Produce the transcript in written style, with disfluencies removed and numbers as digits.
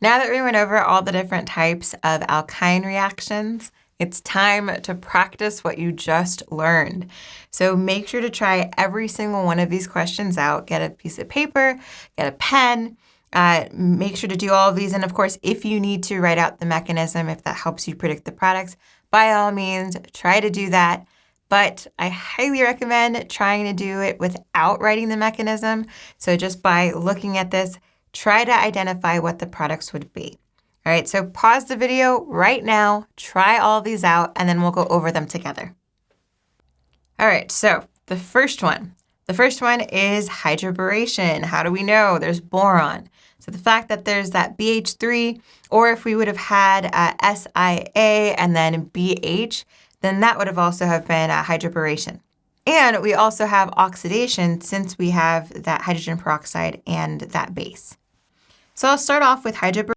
Now that we went over all the different types of alkyne reactions, it's time to practice what you just learned. So make sure to try every single one of these questions out. Get a piece of paper, get a pen, make sure to do all of these. And of course, if you need to write out the mechanism, if that helps you predict the products, by all means, try to do that. But I highly recommend trying to do it without writing the mechanism. So just by looking at this, try to identify what the products would be. All right, so pause the video right now, try all of these out, and then we'll go over them together. All right, so the first one is hydroboration. How do we know? There's boron. So the fact that there's that BH3, or if we would have had SiA and then BH, then that would have also have been hydroboration. And we also have oxidation since we have that hydrogen peroxide and that base. So I'll start off with hydroboration.